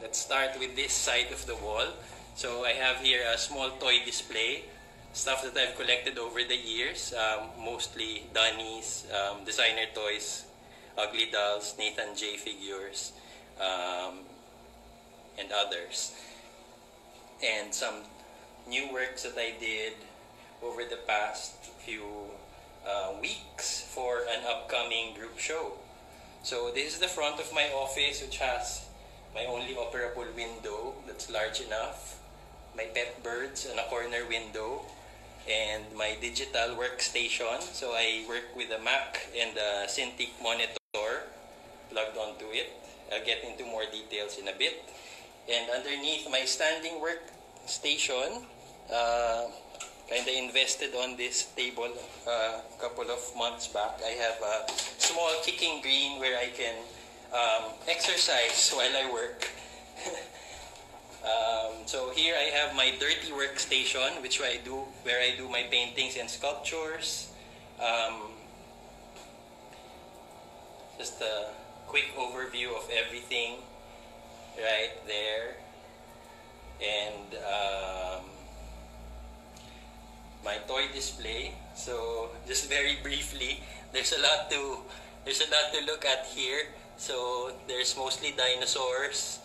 let's start with this side of the wall. So I have here a small toy display, stuff that I've collected over the years, mostly Dunnies, designer toys, Ugly Dolls, Nathan J figures, and others. And some new works that I did over the past few weeks for an upcoming group show. So this is the front of my office, which has my only operable window that's large enough, my pet birds and a corner window, and my digital workstation. So I work with a Mac and a Cintiq monitor plugged onto it. I'll get into more details in a bit. And underneath my standing workstation, kind of invested on this table a couple of months back. I have a small kicking green where I can exercise while I work. So here I have my dirty workstation, where I do my paintings and sculptures. Just a quick overview of everything right there. And my toy display. So just very briefly, there's a lot to look at here. So there's mostly dinosaurs,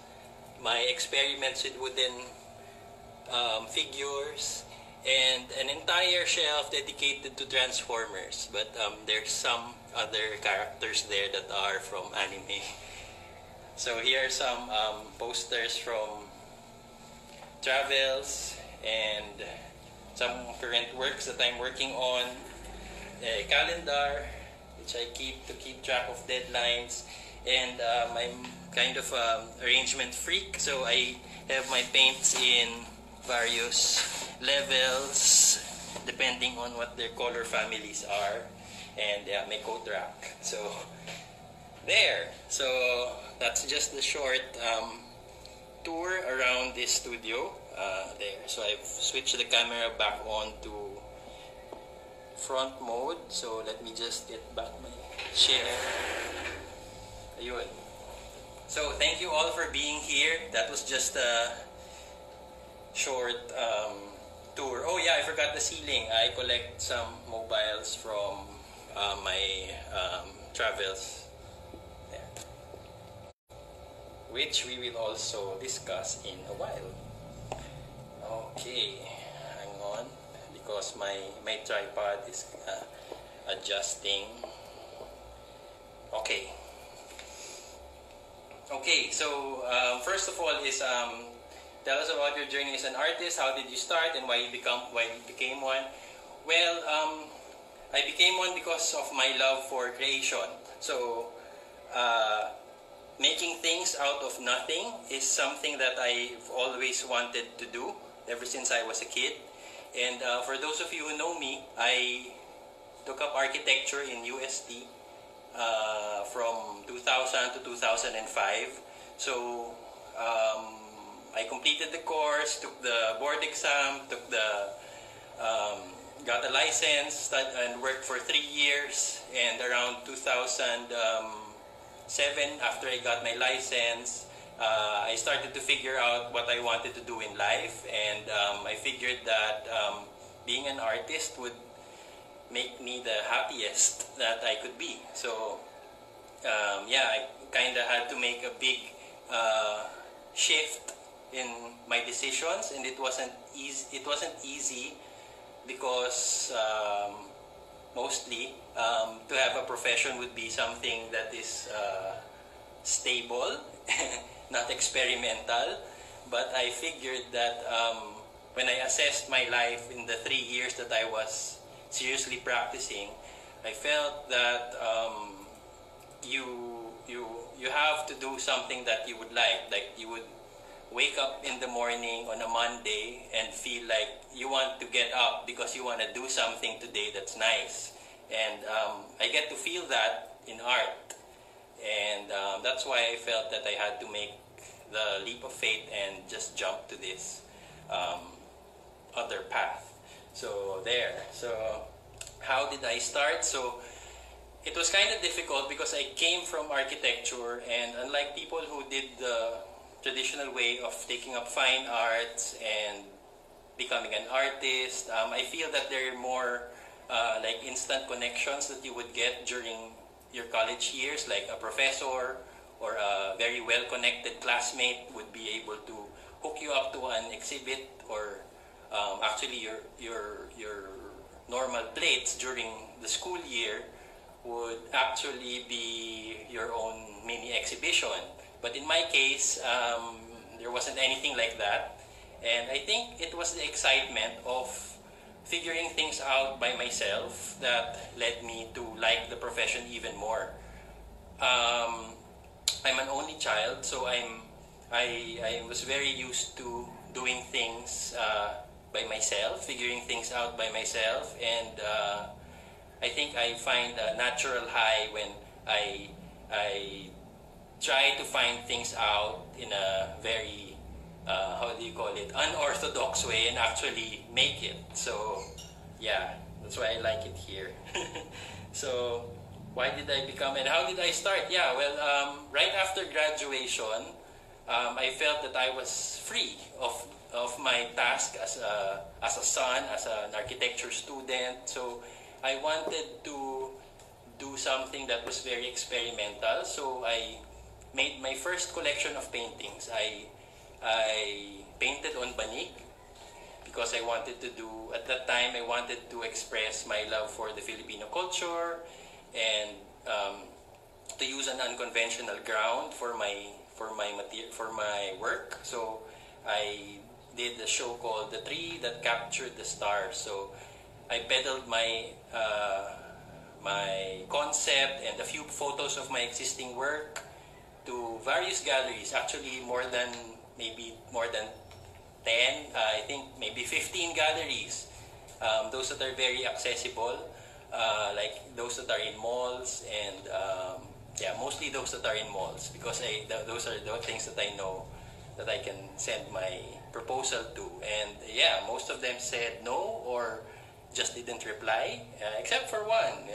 my experiments with wooden figures, and an entire shelf dedicated to Transformers. But there's some other characters there that are from anime. So here are some posters from travels and some current works that I'm working on, a calendar which I keep to keep track of deadlines, and I'm kind of arrangement freak, so I have my paints in various levels depending on what their color families are, and my coat rack. So there, so that's just the short tour around this studio. There, so I've switched the camera back on to front mode. So let me just get back my chair. Ayun. So thank you all for being here. That was just a short tour. Oh yeah, I forgot the ceiling. I collect some mobiles from my travels there, which we will also discuss in a while. Okay, hang on, because my tripod is adjusting. Okay, so first of all is tell us about your journey as an artist. How did you start and why you became one? Well, I became one because of my love for creation. So making things out of nothing is something that I've always wanted to do ever since I was a kid. And for those of you who know me, I took up architecture in UST from 2000 to 2005. So I completed the course, took the board exam, got a license, and worked for 3 years. And around 2007, after I got my license, I started to figure out what I wanted to do in life, and I figured that being an artist would make me the happiest that I could be. So yeah, I kind of had to make a big shift in my decisions, and it wasn't easy because mostly to have a profession would be something that is stable, not experimental. But I figured that when I assessed my life in the 3 years that I was seriously practicing, I felt that you have to do something that you would like you would wake up in the morning on a Monday and feel like you want to get up because you want to do something today that's nice. And I get to feel that in art. And that's why I felt that I had to make the leap of faith and just jump to this other path. So there. So how did I start? So it was kind of difficult because I came from architecture, and unlike people who did the traditional way of taking up fine arts and becoming an artist. I feel that there are more like instant connections that you would get during your college years, like a professor or a very well-connected classmate would be able to hook you up to an exhibit, or actually your normal plates during the school year would actually be your own mini exhibition. But in my case, there wasn't anything like that. And I think it was the excitement of figuring things out by myself that led me to like the profession even more. I'm an only child, so I was very used to doing things by myself, figuring things out by myself, and I think I find a natural high when I try to find things out in a very how do you call it, unorthodox way and actually make it. So yeah, that's why I like it here. So why did I become, and how did I start? Yeah, well, right after graduation, I felt that I was free of my task as a son, as an architecture student. So I wanted to do something that was very experimental. So I made my first collection of paintings. I painted on banig because I wanted to do, at that time, I wanted to express my love for the Filipino culture and to use an unconventional ground for my work. So I did a show called The Tree That Captured the Stars. So I peddled my my concept and a few photos of my existing work to various galleries, actually more than 10, I think maybe 15 galleries. Those that are very accessible, like those that are in malls, and yeah, mostly those that are in malls, because those are the things that I know that I can send my proposal to. And yeah, most of them said no or just didn't reply, except for one.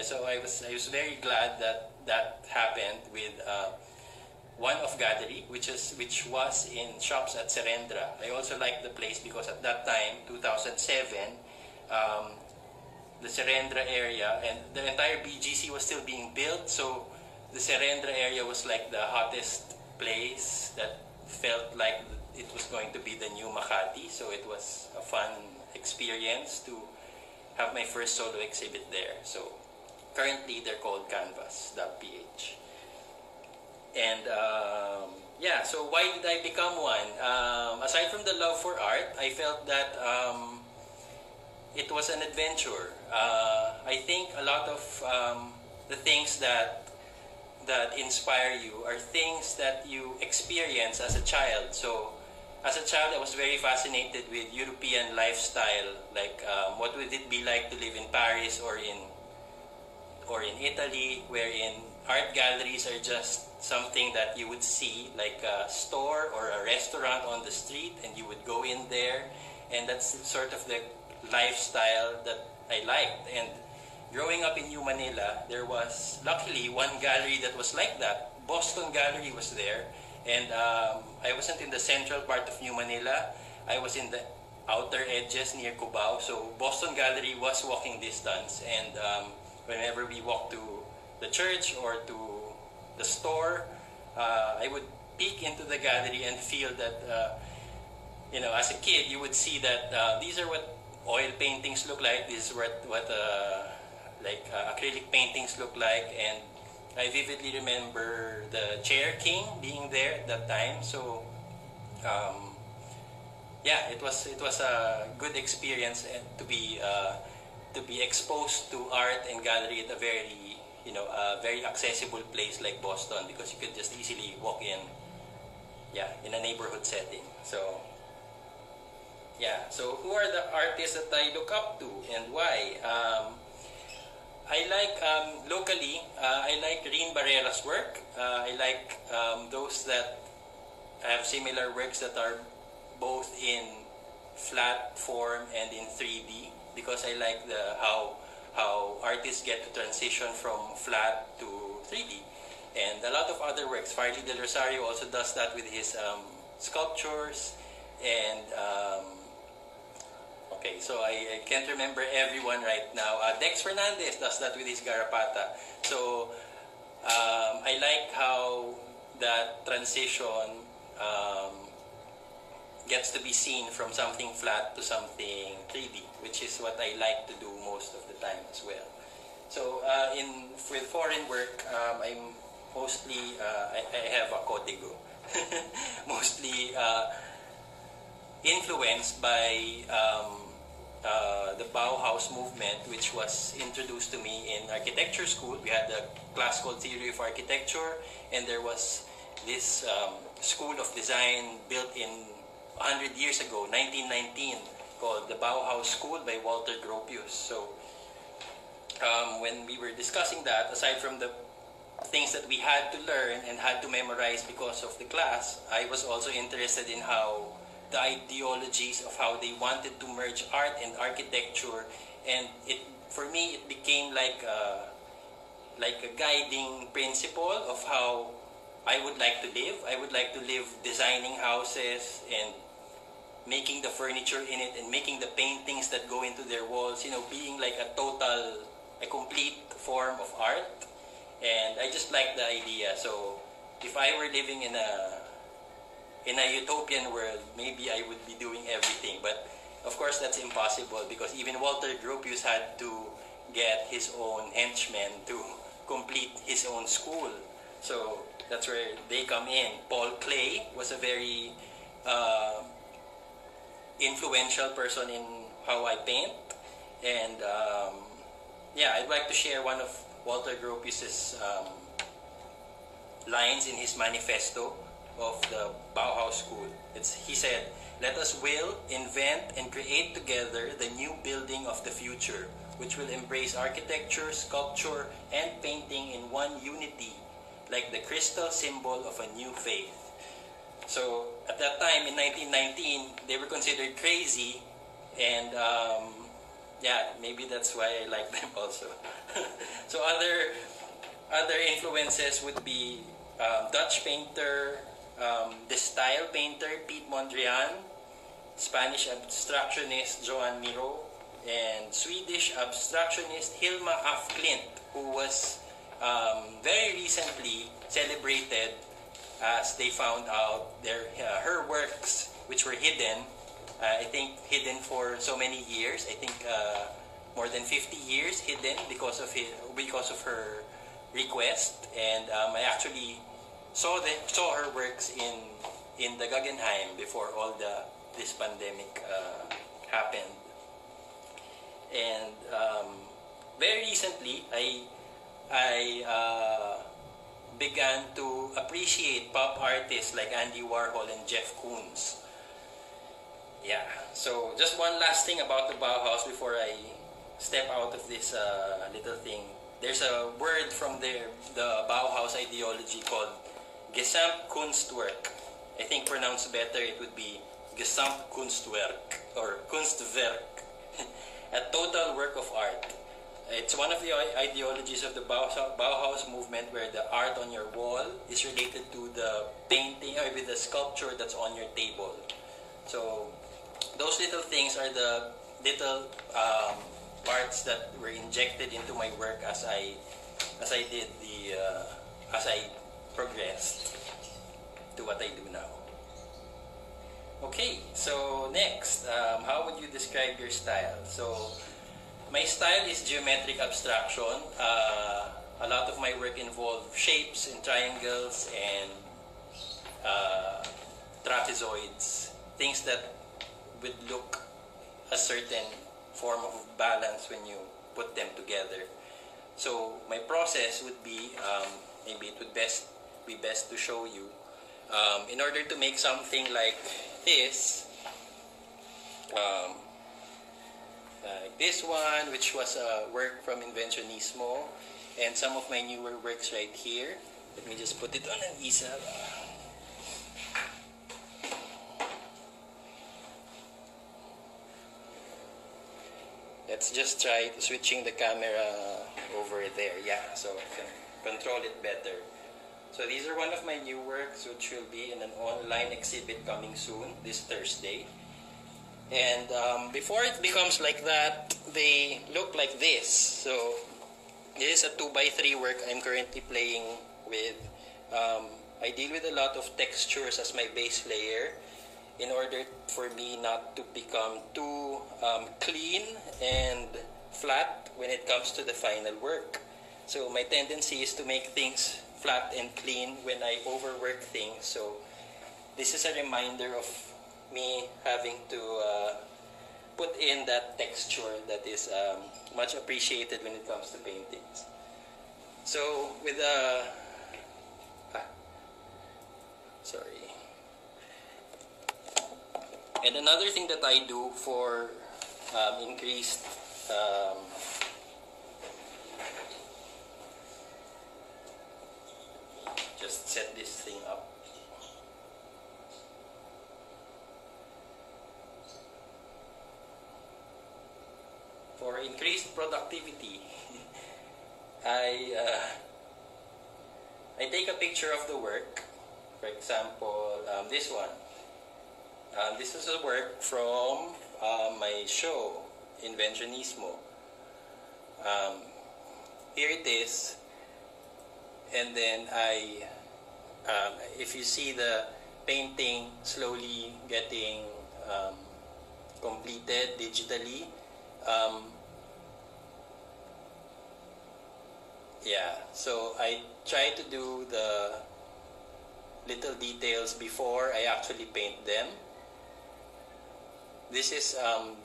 So I was very glad that that happened with one of gallery, which was in shops at Serendra. I also liked the place because at that time, 2007, the Serendra area and the entire BGC was still being built. So the Serendra area was like the hottest place that felt like it was going to be the new Makati. So it was a fun experience to have my first solo exhibit there. So currently they're called Canvas.ph. And yeah, so why did I become one? Aside from the love for art, I felt that it was an adventure. I think a lot of the things that inspire you are things that you experience as a child. So as a child, I was very fascinated with European lifestyle, like what would it be like to live in Paris or in Italy, wherein art galleries are just something that you would see, like a store or a restaurant on the street, and you would go in there, and that's sort of the lifestyle that I liked. And growing up in New Manila, there was luckily one gallery that was like that. Boston Gallery was there, and I wasn't in the central part of New Manila. I was in the outer edges near Cubao, so Boston Gallery was walking distance, and whenever we walked to the church or to the store, I would peek into the gallery and feel that, you know, as a kid, you would see that these are what oil paintings look like, this is what acrylic paintings look like, and I vividly remember the Chair King being there at that time. So, yeah, it was a good experience to be exposed to art and gallery at a very accessible place like Boston, because you could just easily walk in a neighborhood setting. So yeah, so who are the artists that I look up to and why? I like locally, I like Rin Barrera's work. I like those that have similar works that are both in flat form and in 3D, because I like how artists get to transition from flat to 3D. and a lot of other works. Farley Del Rosario also does that with his sculptures, and okay, so I can't remember everyone right now. Dex Fernandez does that with his Garapata. So I like how that transition gets to be seen from something flat to something 3D, which is what I like to do most of the time as well. So with foreign work, I'm mostly, I have a código, mostly influenced by the Bauhaus movement, which was introduced to me in architecture school. We had a class called Theory of Architecture, and there was this school of design built in 100 years ago, 1919, called the Bauhaus School by Walter Gropius. So when we were discussing that, aside from the things that we had to learn and had to memorize because of the class, I was also interested in how the ideologies of how they wanted to merge art and architecture, and for me it became like a guiding principle of how I would like to live. I would like to live designing houses and making the furniture in it and making the paintings that go into their walls, being like a complete form of art. And I just like the idea. So if I were living in a utopian world, maybe I would be doing everything. But of course that's impossible, because even Walter Gropius had to get his own henchmen to complete his own school. So that's where they come in. Paul Klee was a very influential person in how I paint. And I'd like to share one of Walter Gropius's lines in his manifesto of the Bauhaus School. He said, "Let us will, invent, and create together the new building of the future, which will embrace architecture, sculpture, and painting in one unity, like the crystal symbol of a new faith." So at that time in 1919, they were considered crazy, and maybe that's why I like them also. So other influences would be Dutch painter, the style painter Piet Mondrian, Spanish abstractionist Joan Miro, and Swedish abstractionist Hilma af Klint, who was very recently celebrated as they found out her works, which were hidden, I think hidden for so many years, I think more than 50 years hidden because of her request. And I actually saw her works in the Guggenheim before all this pandemic happened. And very recently, I began to appreciate pop artists like Andy Warhol and Jeff Koons. Yeah, so just one last thing about the Bauhaus before I step out of this little thing. There's a word from the Bauhaus ideology called Gesamtkunstwerk. I think pronounced better, it would be Gesamtkunstwerk or Kunstwerk, a total work of art. It's one of the ideologies of the Bauhaus movement, where the art on your wall is related to the painting or with the sculpture that's on your table. So those little things are the little parts that were injected into my work as I progressed to what I do now. Okay, so next, how would you describe your style? So my style is geometric abstraction. A lot of my work involves shapes and triangles and trapezoids, things that would look a certain form of balance when you put them together. So my process would be, maybe it would be best to show you. In order to make something like this, like this one, which was a work from Inventionismo, and some of my newer works right here. Let me just put it on an easel. Let's just try switching the camera over there. Yeah, so I can control it better. So these are one of my new works, which will be in an online exhibit coming soon, this Thursday. And before it becomes like that, they look like this. So this is a 2x3 work I'm currently playing with. I deal with a lot of textures as my base layer in order for me not to become too clean and flat when it comes to the final work. So my tendency is to make things flat and clean when I overwork things. So this is a reminder of me having to put in that texture that is much appreciated when it comes to paintings. So with sorry. And another thing that I do for increased just set this thing up. For increased productivity, I take a picture of the work. For example, this one. This is a work from my show, Inventionismo. Here it is. And then if you see the painting slowly getting completed digitally, yeah, so I try to do the little details before I actually paint them. This is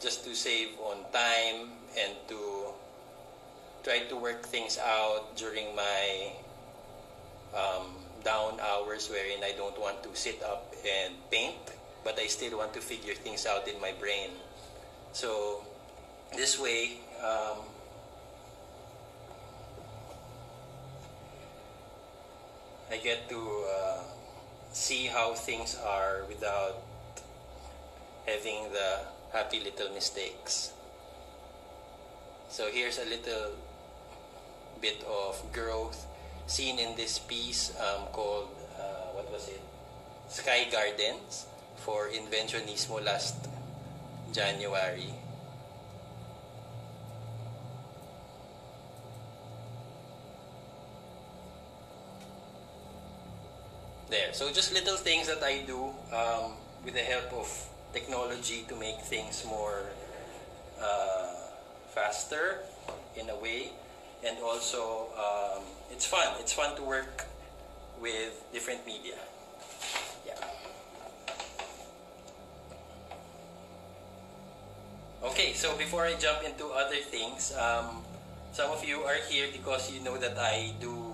just to save on time and to try to work things out during my down hours wherein I don't want to sit up and paint, but I still want to figure things out in my brain. So this way, I get to see how things are without having the happy little mistakes. So here's a little bit of growth seen in this piece called, what was it? Sky Gardens for Inventionismo last January. There. So just little things that I do with the help of technology to make things more faster in a way. And also, it's fun. It's fun to work with different media. Yeah. Okay, so before I jump into other things, some of you are here because you know that I do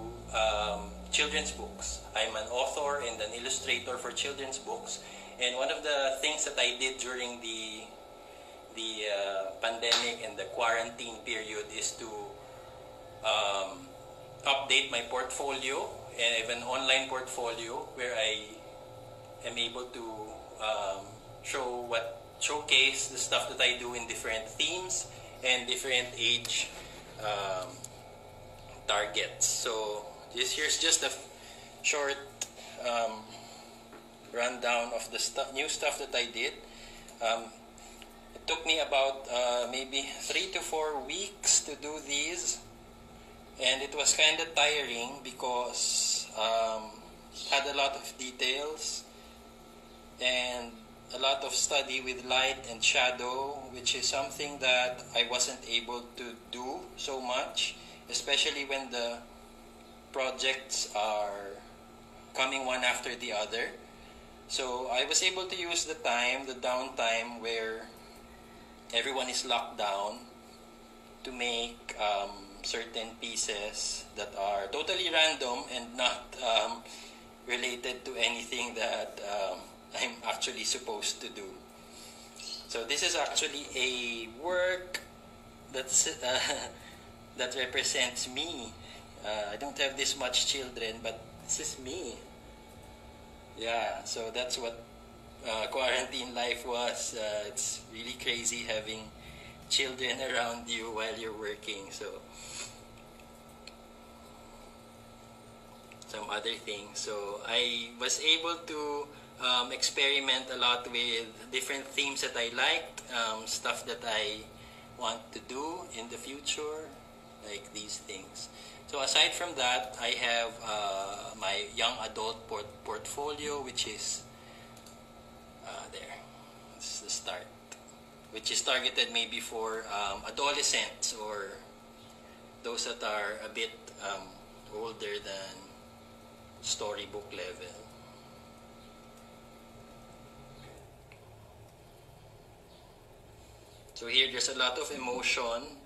children's books. I'm an author and an illustrator for children's books. And one of the things that I did during the pandemic and the quarantine period is to update my portfolio. And I have an online portfolio where I am able to showcase the stuff that I do in different themes and different age targets. So here's just a short rundown of the new stuff that I did. It took me about maybe 3 to 4 weeks to do these, and it was kind of tiring because it had a lot of details and a lot of study with light and shadow, which is something that I wasn't able to do so much, especially when the projects are coming one after the other. So I was able to use the downtime where everyone is locked down, to make certain pieces that are totally random and not related to anything that I'm actually supposed to do. So this is actually a work that's that represents me. I don't have this much children, but this is me. Yeah, so that's what quarantine life was. It's really crazy having children around you while you're working. So some other things. So I was able to experiment a lot with different themes that I liked, stuff that I want to do in the future, like these things. So aside from that, I have my young adult portfolio, which is there. This is the start, which is targeted maybe for adolescents or those that are a bit older than storybook level. So here there's a lot of emotion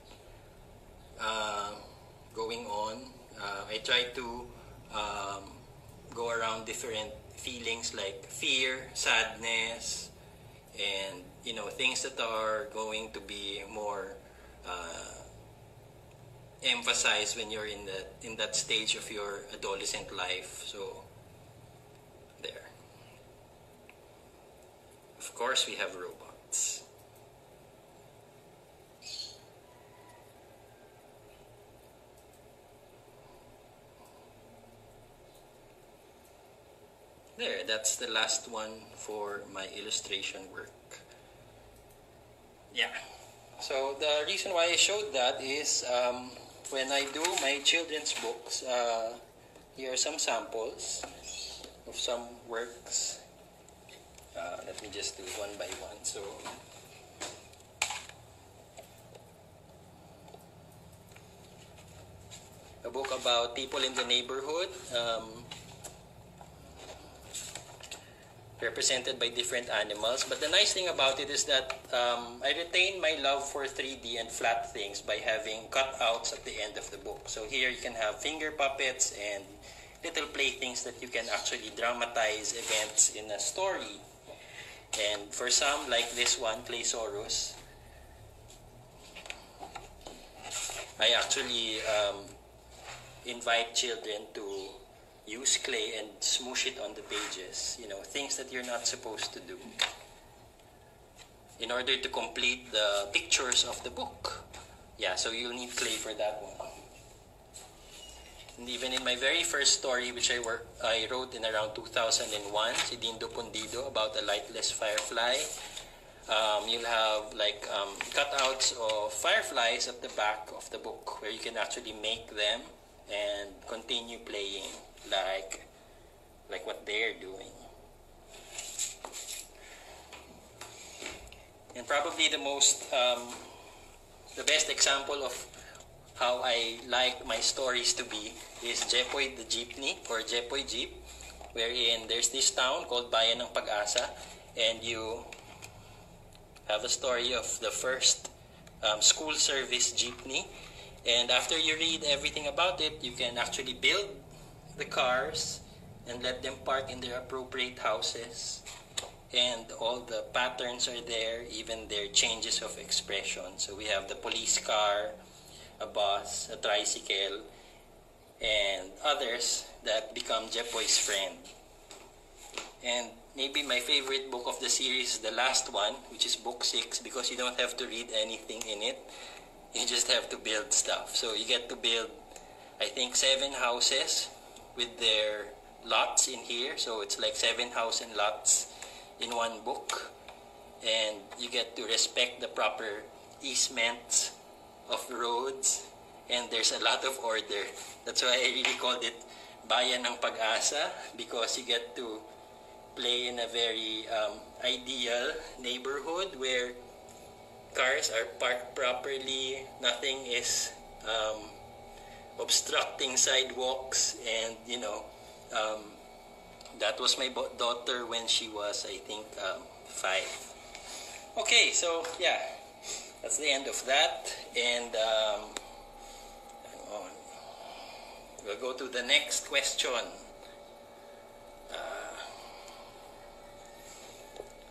going on. I try to go around different feelings like fear, sadness, and things that are going to be more emphasized when you're in that stage of your adolescent life. So there. Of course, we have robots. There, that's the last one for my illustration work. Yeah. So the reason why I showed that is when I do my children's books, here are some samples of some works. Let me just do it one by one. So a book about people in the neighborhood, represented by different animals. But the nice thing about it is that I retain my love for 3D and flat things by having cutouts at the end of the book. So here you can have finger puppets and little playthings that you can actually dramatize events in a story. And for some, like this one, Claysaurus, I actually invite children to use clay and smoosh it on the pages, things that you're not supposed to do in order to complete the pictures of the book. Yeah, so you'll need clay for that one. And even in my very first story, which I wrote in around 2001, Si Dindo Pundido, about a lightless firefly, you'll have like cutouts of fireflies at the back of the book where you can actually make them and continue playing like what they're doing. And probably the best example of how I like my stories to be is Jepoy the Jeepney, or Jepoy Jeep, wherein there's this town called Bayan ng Pag-asa, and you have a story of the first school service jeepney. And after you read everything about it, you can actually build the cars and let them park in their appropriate houses. And all the patterns are there, even their changes of expression. So we have the police car, a bus, a tricycle, and others that become Jepoy's friend. And maybe my favorite book of the series is the last one, which is book 6, because you don't have to read anything in it. You just have to build stuff. So you get to build, I think, 7 houses with their lots in here. So it's like 7 house and lots in one book. And you get to respect the proper easements of roads. And there's a lot of order. That's why I really called it Bayan ng Pag-asa, because you get to play in a very ideal neighborhood where cars are parked properly, nothing is obstructing sidewalks, and that was my daughter when she was, I think, 5. Okay, so yeah, that's the end of that, and we'll go to the next question.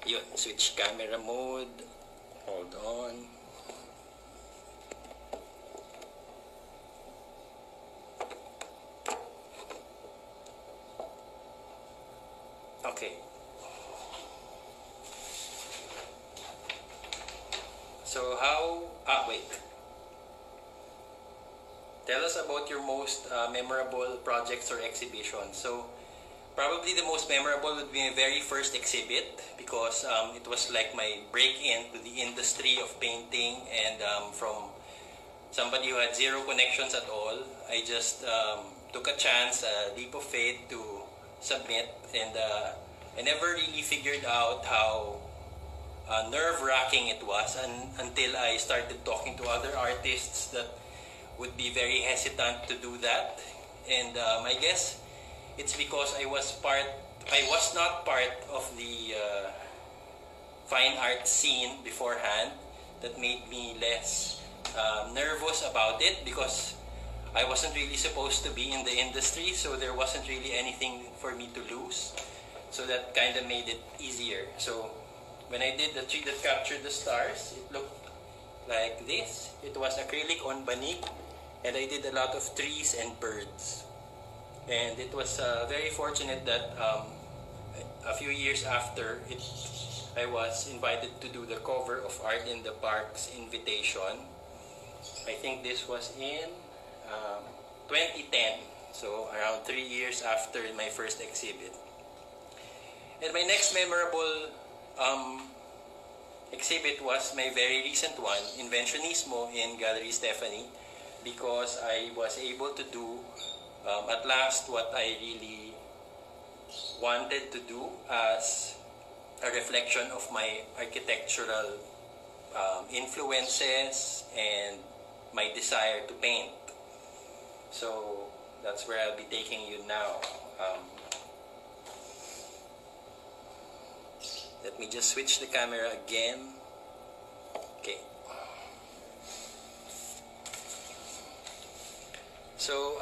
Yun, switch camera mode. Hold on. Okay. So wait. tell us about your most memorable projects or exhibitions. So, probably the most memorable would be my very first exhibit because it was like my break-in to the industry of painting, and from somebody who had zero connections at all, I just took a chance, a leap of faith to submit, and I never really figured out how nerve-wracking it was until I started talking to other artists that would be very hesitant to do that. And I guess it's because I was not part of the fine art scene beforehand that made me less nervous about it, because I wasn't really supposed to be in the industry, so there wasn't really anything for me to lose. So that kind of made it easier. So when I did the tree that captured the stars, it looked like this. It was acrylic on banig, and I did a lot of trees and birds. And it was very fortunate that a few years after it, I was invited to do the cover of Art in the Park's invitation. I think this was in 2010, so around 3 years after my first exhibit. And my next memorable exhibit was my very recent one, Inventionismo, in Gallery Stephanie, because I was able to do at last what I really wanted to do as a reflection of my architectural influences and my desire to paint. So that's where I'll be taking you now. Let me just switch the camera again. Okay. So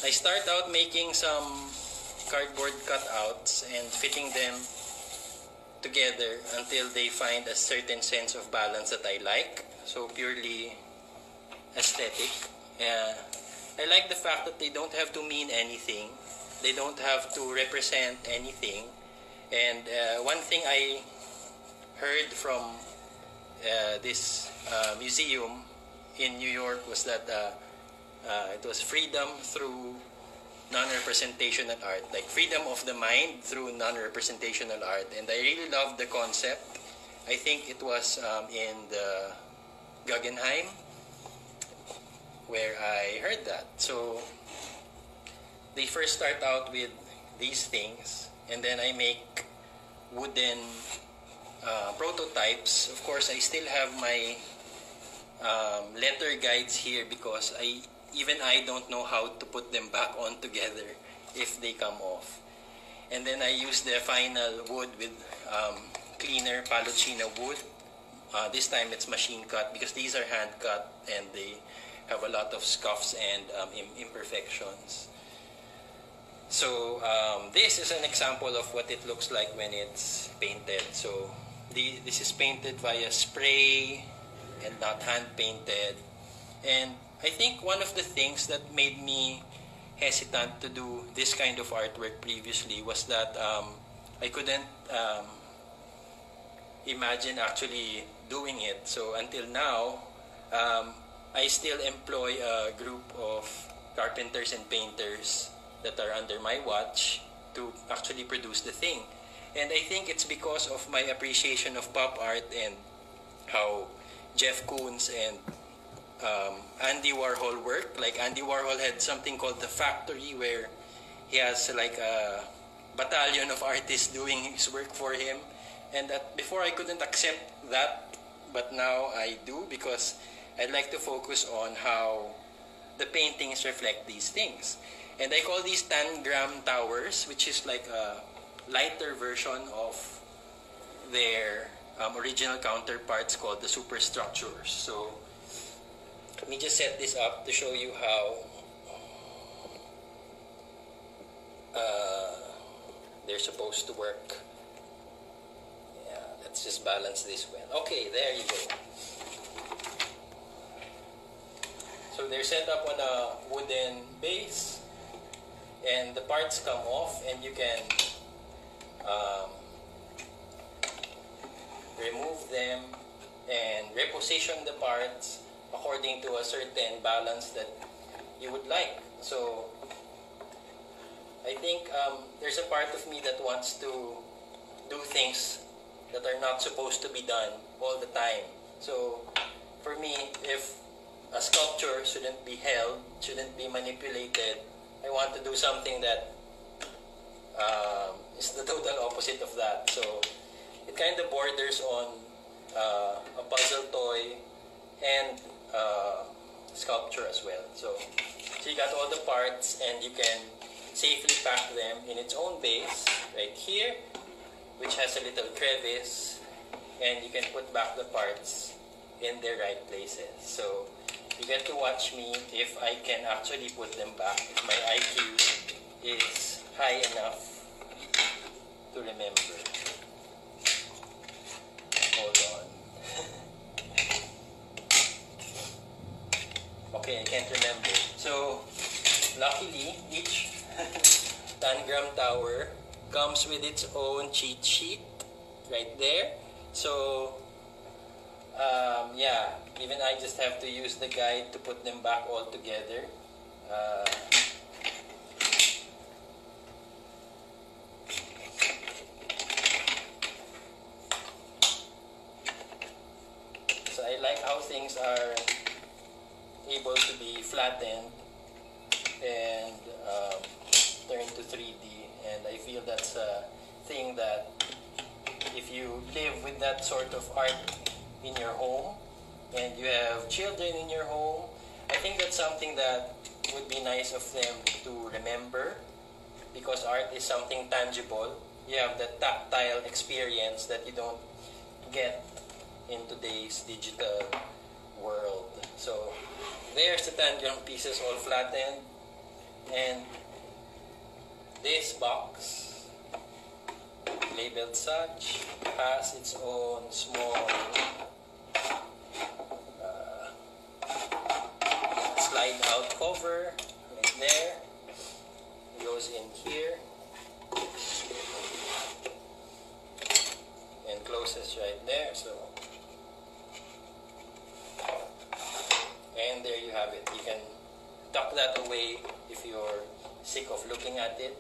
I start out making some cardboard cutouts and fitting them together until they find a certain sense of balance that I like. So purely aesthetic. I like the fact that they don't have to mean anything. They don't have to represent anything. And one thing I heard from this museum in New York was that it was freedom through non-representational art, like freedom of the mind through non-representational art. And I really loved the concept. I think it was in the Guggenheim where I heard that. So they first start out with these things, and then I make wooden prototypes. Of course, I still have my letter guides here because even I don't know how to put them back on together if they come off. And then I use the final wood with cleaner Palocino wood. This time it's machine cut because these are hand cut and they have a lot of scuffs and imperfections. So this is an example of what it looks like when it's painted. So this is painted via spray and not hand painted. And I think one of the things that made me hesitant to do this kind of artwork previously was that I couldn't imagine actually doing it. So until now, I still employ a group of carpenters and painters that are under my watch to actually produce the thing. And I think it's because of my appreciation of pop art and how Jeff Koons and Andy Warhol work. Like Andy Warhol had something called The Factory where he has like a battalion of artists doing his work for him. And that before I couldn't accept that, but now I do because I'd like to focus on how the paintings reflect these things. And I call these tangram towers, which is like a lighter version of their original counterparts called the superstructures. So let me just set this up to show you how they're supposed to work. Yeah, let's just balance this well. Okay, there you go. So they're set up on a wooden base, and the parts come off, and you can remove them and reposition the parts according to a certain balance that you would like. So I think there's a part of me that wants to do things that are not supposed to be done all the time. So for me, if a sculpture shouldn't be held, shouldn't be manipulated, I want to do something that is the total opposite of that. So it kind of borders on a puzzle toy and sculpture as well. So you got all the parts, and you can safely pack them in its own base right here, which has a little crevice, and you can put back the parts in their right places. So you get to watch me if I can actually put them back, if my IQ is high enough to remember. Hold on. Okay, I can't remember. So luckily, each Tangram tower comes with its own cheat sheet right there. So yeah, even I just have to use the guide to put them back all together. So I like how things are able to be flattened and turned to 3D, and I feel that's a thing that if you live with that sort of art in your home and you have children in your home, I think that's something that would be nice of them to remember, because art is something tangible. You have the tactile experience that you don't get in today's digital world. So there's the tangram pieces all flattened, and this box, labeled such, has its own small slide out cover right there. It goes in here and closes right there. So, and there you have it. You can tuck that away if you're sick of looking at it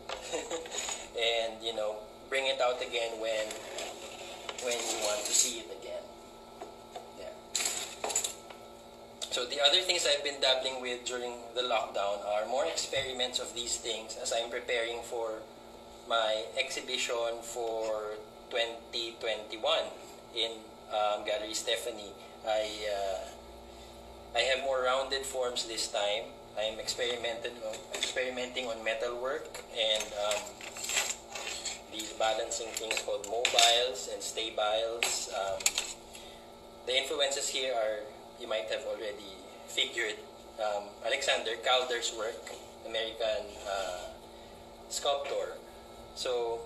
and bring it out again when you want to see it again. Yeah. So the other things I've been dabbling with during the lockdown are more experiments of these things as I'm preparing for my exhibition for 2021 in Gallery Stephanie. I have more rounded forms this time. I'm experimenting on metalwork and these balancing things called mobiles and stabiles. The influences here are, you might have already figured, Alexander Calder's work, American sculptor. So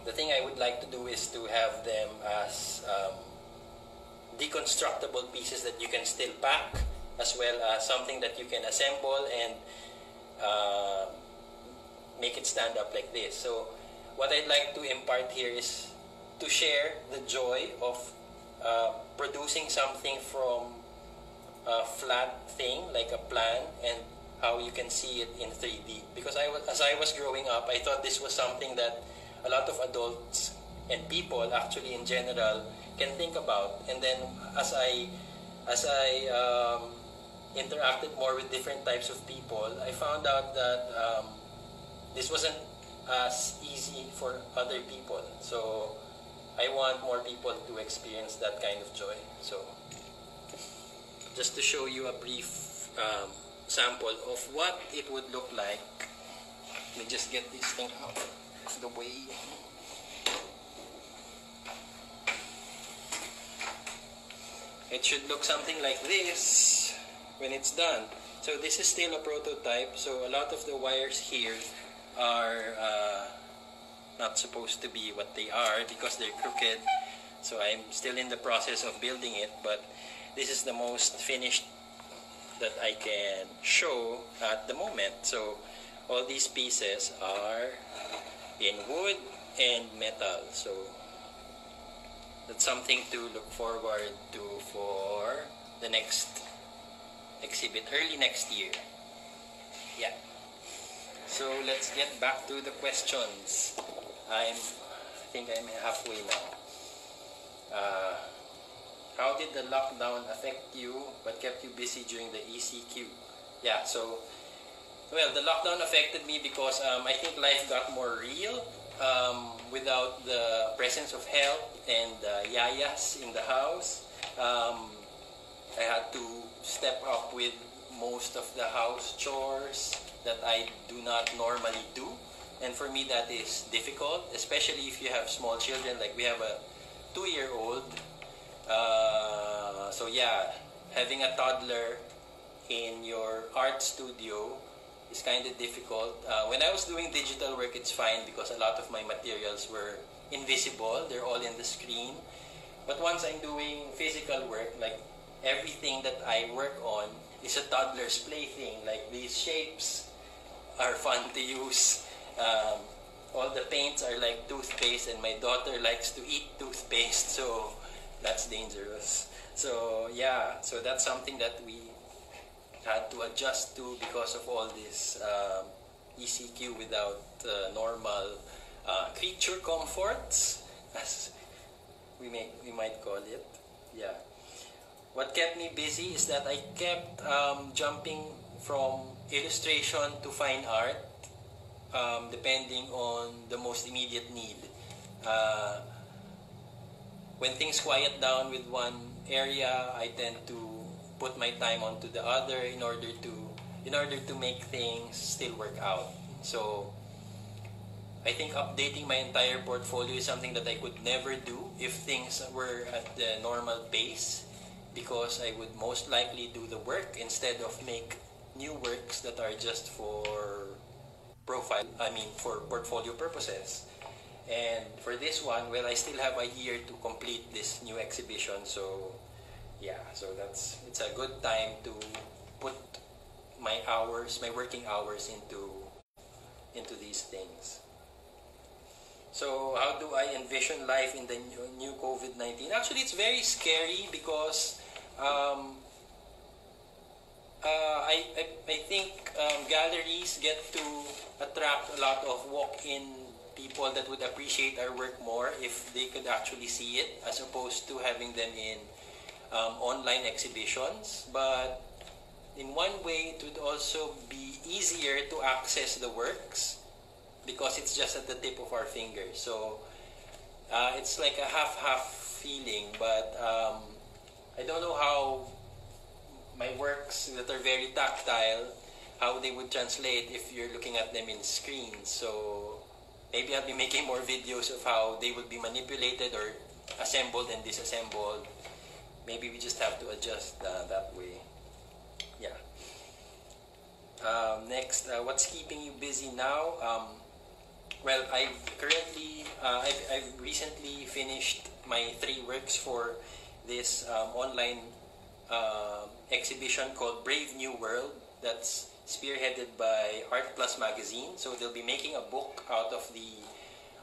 the thing I would like to do is to have them as deconstructible pieces that you can still pack, as well as something that you can assemble and make it stand up like this. So what I'd like to impart here is to share the joy of producing something from a flat thing like a plan, and how you can see it in 3D. Because as I was growing up, I thought this was something that a lot of adults and people actually in general can think about. And then as I interacted more with different types of people, I found out that this wasn't as easy for other people. So I want more people to experience that kind of joy. So just to show you a brief sample of what it would look like, let me just get this thing out of the way. It should look something like this when it's done. So this is still a prototype, so a lot of the wires here are not supposed to be what they are because they're crooked. So I'm still in the process of building it, but this is the most finished that I can show at the moment. So all these pieces are in wood and metal. So that's something to look forward to for the next exhibit early next year. Yeah. So let's get back to the questions. I think I'm halfway now. How did the lockdown affect you? What kept you busy during the ECQ? Yeah, so, well, the lockdown affected me because I think life got more real without the presence of help and yayas in the house. I had to step up with most of the house chores that I do not normally do. And for me, that is difficult, especially if you have small children. Like we have a 2-year-old. So yeah, having a toddler in your art studio is kind of difficult. When I was doing digital work, it's fine because a lot of my materials were invisible. They're all in the screen. But once I'm doing physical work, like everything that I work on is a toddler's plaything. Like these shapes are fun to use. All the paints are like toothpaste, and my daughter likes to eat toothpaste, so that's dangerous. So yeah, so that's something that we had to adjust to because of all this ECQ without normal creature comforts, as we might call it. Yeah. What kept me busy is that I kept jumping from illustration to fine art, depending on the most immediate need. When things quiet down with one area, I tend to put my time onto the other in order to make things still work out. So I think updating my entire portfolio is something that I could never do if things were at the normal pace, because I would most likely do the work instead of make new works that are just for for portfolio purposes. And for this one, well, I still have a year to complete this new exhibition, so yeah, so it's a good time to put my working hours into these things. So how do I envision life in the new COVID-19? Actually, it's very scary because I think galleries get to attract a lot of walk-in people that would appreciate our work more if they could actually see it, as opposed to having them in online exhibitions. But in one way, it would also be easier to access the works because it's just at the tip of our fingers. So it's like a half-half feeling, but I don't know how my works that are very tactile, how they would translate if you're looking at them in screens. So maybe I'll be making more videos of how they would be manipulated or assembled and disassembled. Maybe we just have to adjust that way. Yeah. Next, what's keeping you busy now? Well, I've recently finished my 3 works for this online exhibition called Brave New World, that's spearheaded by Art Plus magazine. So they'll be making a book out of the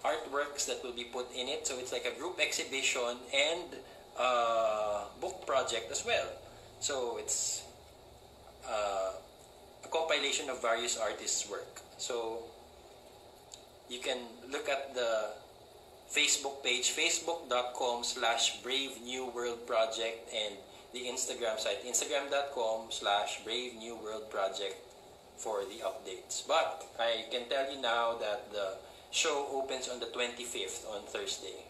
artworks that will be put in it. So it's like a group exhibition and book project as well. So it's a compilation of various artists' work. So you can look at the Facebook page, facebook.com/Brave New World Project, and the Instagram site, instagram.com/Brave New World Project for the updates. But I can tell you now that the show opens on the 25th, on Thursday.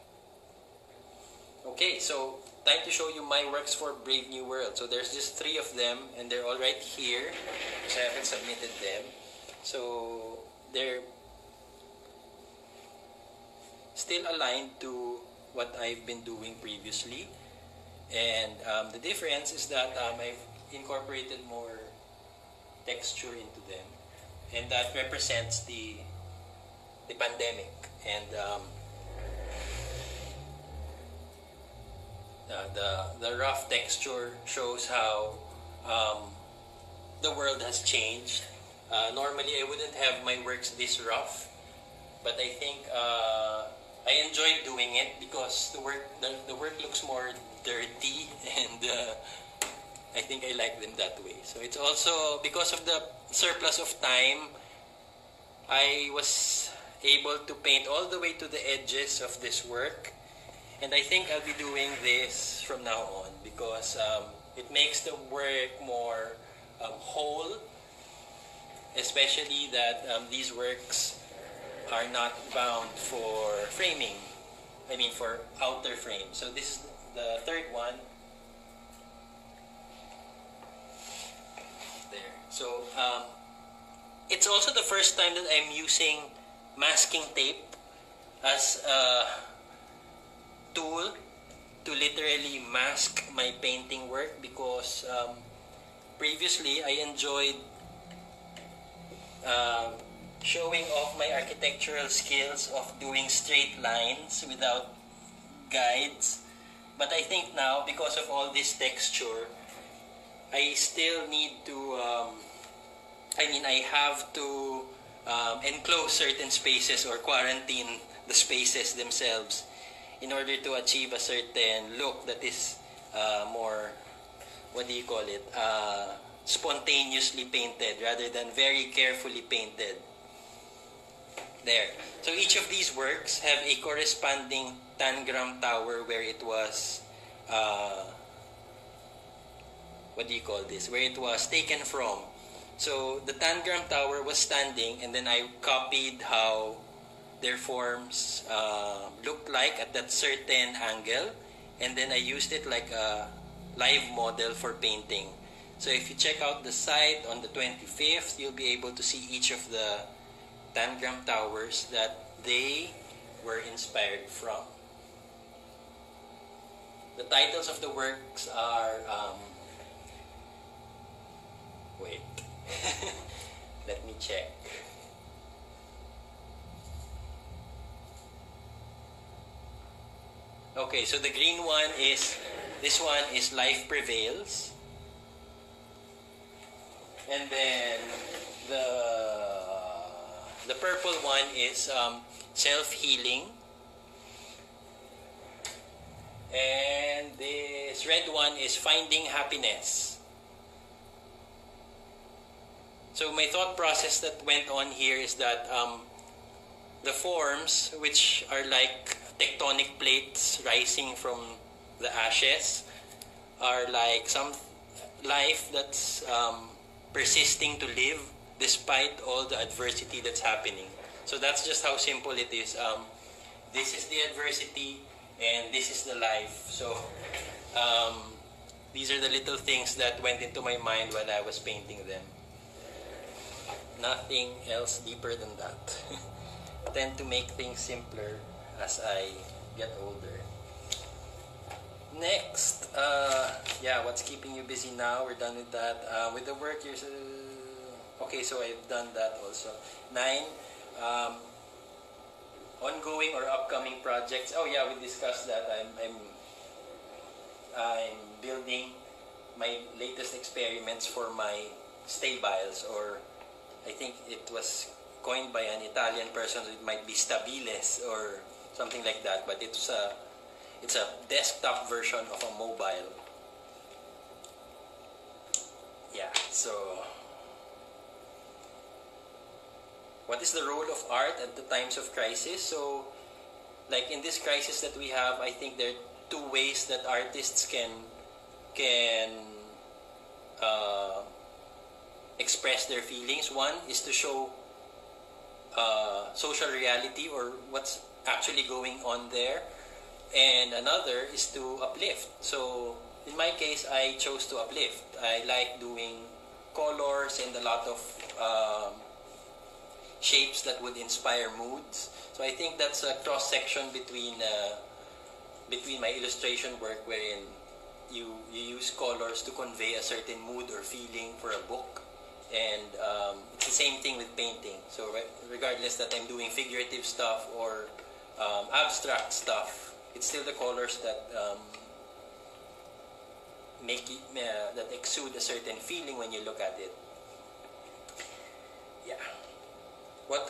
Okay, so time to show you my works for Brave New World. So there's just 3 of them, and they're all right here because I haven't submitted them. So they're still aligned to what I've been doing previously. And the difference is that I've incorporated more texture into them, and that represents the pandemic. And the rough texture shows how the world has changed. Normally, I wouldn't have my works this rough, but I think I enjoy doing it because the work looks more dirty, and I think I like them that way. So it's also because of the surplus of time, I was able to paint all the way to the edges of this work, and I think I'll be doing this from now on because it makes the work more whole, especially that these works are not bound for framing. I mean for outer frame. So this is the third one. There. So it's also the first time that I'm using masking tape as a tool to literally mask my painting work, because previously I enjoyed showing off my architectural skills of doing straight lines without guides. But I think now, because of all this texture, I still need to, I have to enclose certain spaces or quarantine the spaces themselves in order to achieve a certain look that is more, spontaneously painted rather than very carefully painted. There. So each of these works have a corresponding tangram tower where it was, where it was taken from. So the tangram tower was standing, and then I copied how their forms looked like at that certain angle, and then I used it like a live model for painting. So if you check out the site on the 25th, you'll be able to see each of the tangram towers that they were inspired from. The titles of the works are, wait, let me check. Okay, so the green one is, this one is Life Prevails. And then the purple one is Self-Healing. And this red one is Finding Happiness. So my thought process that went on here is that the forms, which are like tectonic plates rising from the ashes, are like some life that's persisting to live despite all the adversity that's happening. So that's just how simple it is. This is the adversity and this is the life. So these are the little things that went into my mind while I was painting them. Nothing else deeper than that. I tend to make things simpler as I get older. Next, what's keeping you busy now? We're done with that. With the work, you're... Okay, so I've done that also. 9, ongoing or upcoming projects. Oh yeah, we discussed that. I'm building my latest experiments for my stabiles, or I think it was coined by an Italian person. It might be stabiles or something like that, but it's a desktop version of a mobile. Yeah, so what is the role of art at the times of crisis? So, like in this crisis that we have, I think there are two ways that artists can express their feelings. One is to show social reality or what's actually going on there, and another is to uplift. So in my case, I chose to uplift. I like doing colors and a lot of shapes that would inspire moods. So I think that's a cross section between my illustration work, wherein you use colors to convey a certain mood or feeling for a book, and it's the same thing with painting. So regardless that I'm doing figurative stuff or abstract stuff, it's still the colors that that exude a certain feeling when you look at it. Yeah.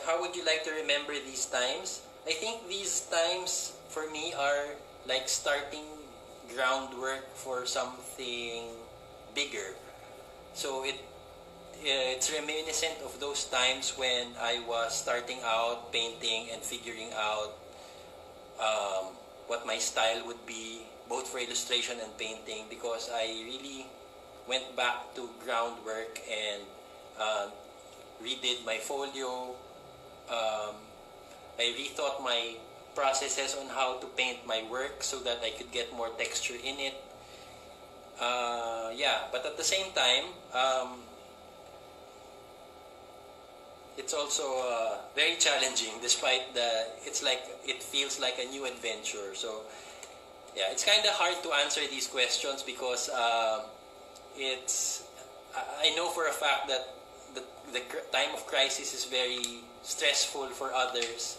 How would you like to remember these times? I think these times for me are like starting groundwork for something bigger. So it's reminiscent of those times when I was starting out painting and figuring out what my style would be, both for illustration and painting, because I really went back to groundwork and redid my folio. I rethought my processes on how to paint my work so that I could get more texture in it. But at the same time, it's also very challenging, despite it feels like a new adventure. So yeah, it's kind of hard to answer these questions because I know for a fact that the time of crisis is very stressful for others,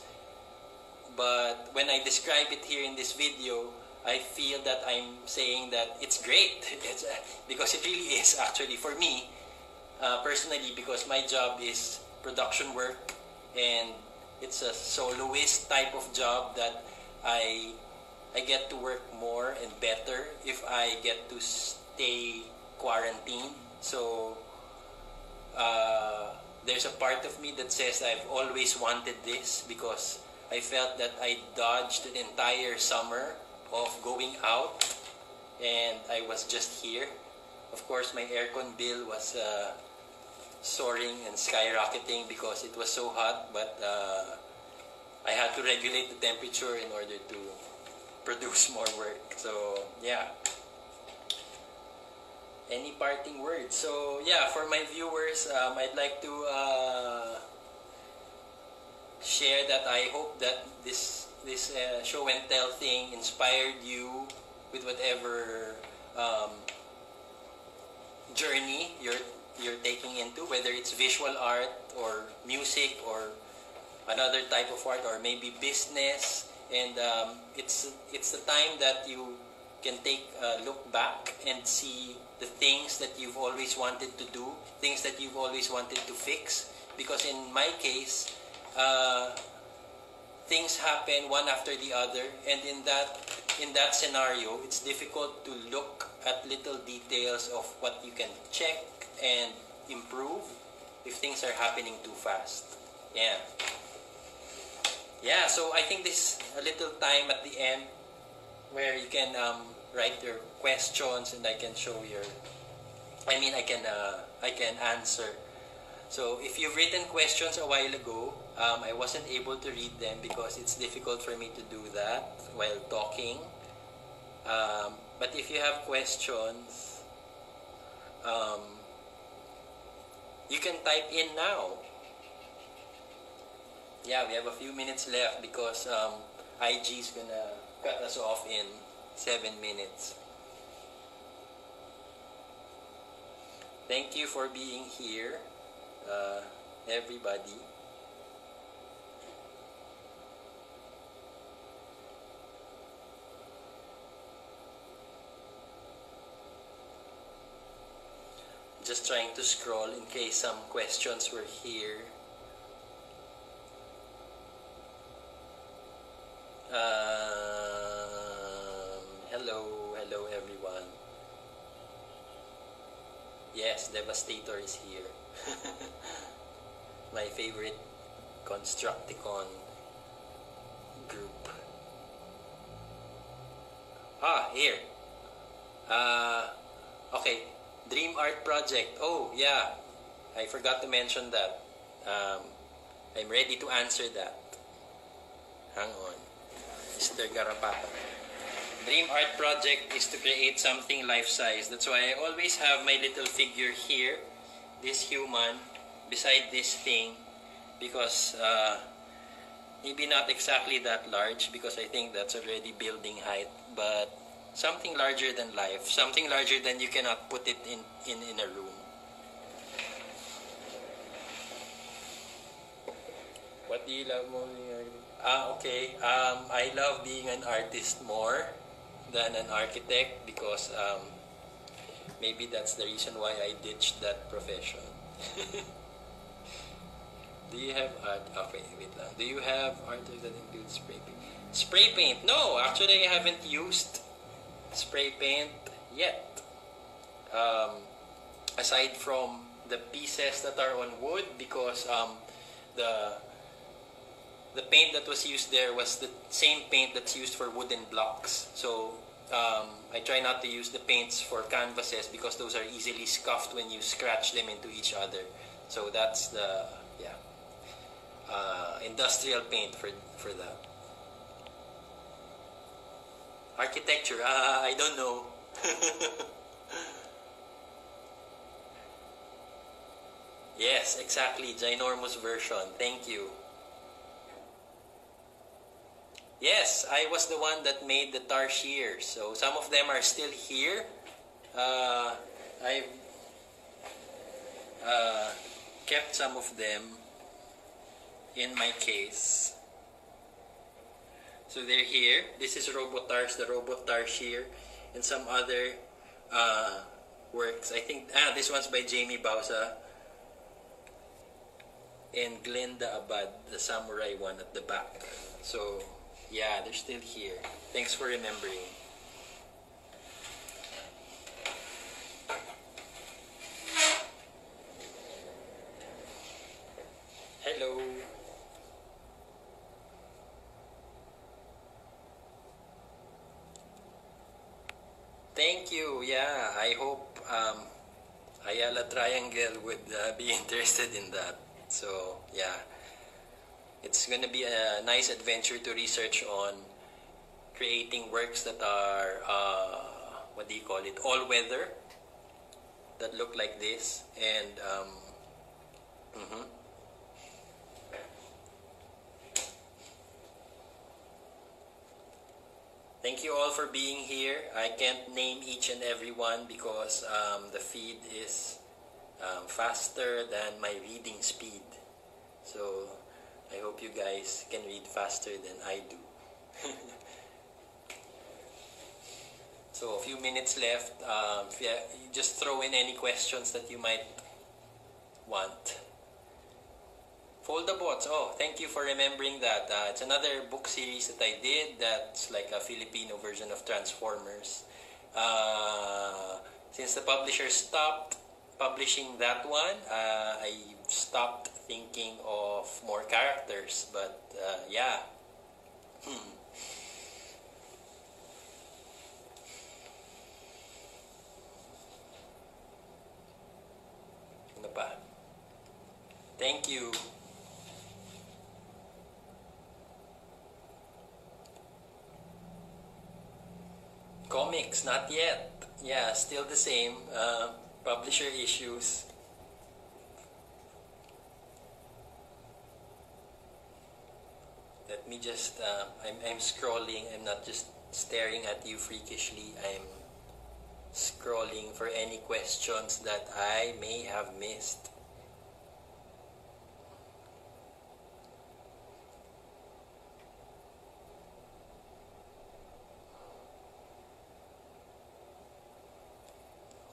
but when I describe it here in this video, I feel that I'm saying that it's great. Because it really is, actually, for me personally, because my job is production work, and it's a soloist type of job that I get to work more and better if I get to stay quarantined. So there's a part of me that says I've always wanted this, because I felt that I dodged an entire summer of going out and I was just here. Of course, my aircon bill was soaring and skyrocketing because it was so hot, but I had to regulate the temperature in order to produce more work. So yeah, any parting words? So yeah, for my viewers, I'd like to share that I hope that this show and tell thing inspired you with whatever journey you're taking into, whether it's visual art or music or another type of art, or maybe business. And it's the time that you can take a look back and see the things that you've always wanted to do, things that you've always wanted to fix. Because in my case, things happen one after the other, and in that scenario, it's difficult to look at little details of what you can check and improve if things are happening too fast. Yeah, so I think this is a little time at the end where you can write your questions, and I can I can answer. So if you've written questions a while ago, I wasn't able to read them because it's difficult for me to do that while talking. But if you have questions, you can type in now. Yeah, we have a few minutes left because IG is gonna cut us off in 7 minutes. Thank you for being here, everybody. Just trying to scroll in case some questions were here. Hello everyone. Yes, Devastator is here. My favorite Constructicon group. Here. Okay, Dream Art Project. Oh, yeah. I forgot to mention that. I'm ready to answer that. Hang on. Mr. Garapata. Dream Art Project is to create something life-size. That's why I always have my little figure here, this human, beside this thing, because maybe not exactly that large, because I think that's already building height, but something larger than life, something larger than you cannot put it in a room. What do you love more? Okay. I love being an artist more than an architect, because maybe that's the reason why I ditched that profession. Do you have art? Okay, wait lang. Do you have art that includes spray paint? Spray paint? No, actually I haven't used spray paint yet. Aside from the pieces that are on wood, because the the paint that was used there was the same paint that's used for wooden blocks. So I try not to use the paints for canvases because those are easily scuffed when you scratch them into each other. So that's the industrial paint for that. Architecture, I don't know. Yes, exactly. Ginormous version. Thank you. Yes, I was the one that made the tarsiers. So some of them are still here. I've kept some of them in my case. So they're here. This is Robotars, the Robot Tarsier, and some other works. I think this one's by Jamie Bausa and Glenda Abad, the samurai one at the back. So yeah, they're still here. Thanks for remembering. Hello. Thank you. Yeah, I hope Ayala Triangle would be interested in that. So yeah, it's gonna be a nice adventure to research on creating works that are what do you call it, all weather, that look like this. And thank you all for being here. I can't name each and every one because the feed is faster than my reading speed. So I hope you guys can read faster than I do. So a few minutes left. You just throw in any questions that you might want. Fold the Bots. Oh, thank you for remembering that. It's another book series that I did that's like a Filipino version of Transformers. Since the publisher stopped publishing that one, I stopped thinking of more characters. But yeah. Ano pa? Thank you. Comics, not yet. Yeah, still the same. Publisher issues. Let me just, I'm scrolling. I'm not just staring at you freakishly. I'm scrolling for any questions that I may have missed.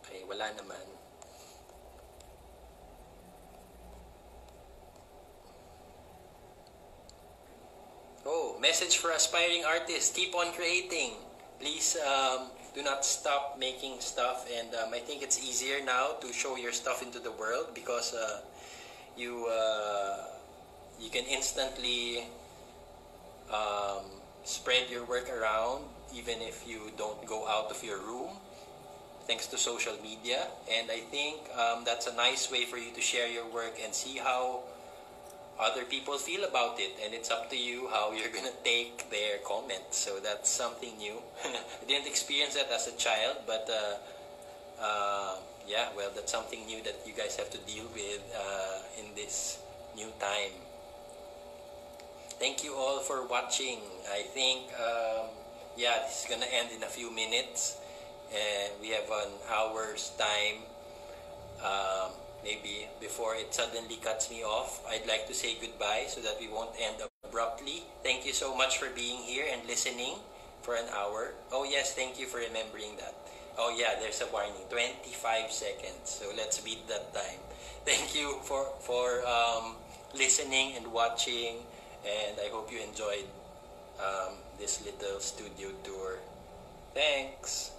Okay, wala naman. Oh, message for aspiring artists. Keep on creating. Please do not stop making stuff. And I think it's easier now to show your stuff into the world because you can instantly spread your work around even if you don't go out of your room, thanks to social media. And I think that's a nice way for you to share your work and see how other people feel about it, and it's up to you how you're gonna take their comments. So that's something new. I didn't experience that as a child, but yeah, well, that's something new that you guys have to deal with in this new time. Thank you all for watching. I think yeah, this is gonna end in a few minutes, and we have an hour's time. Maybe before it suddenly cuts me off, I'd like to say goodbye so that we won't end abruptly. Thank you so much for being here and listening for an hour. Oh yes, thank you for remembering that. Oh yeah, there's a warning, 25 seconds. So let's beat that time. Thank you for listening and watching, and I hope you enjoyed this little studio tour. Thanks!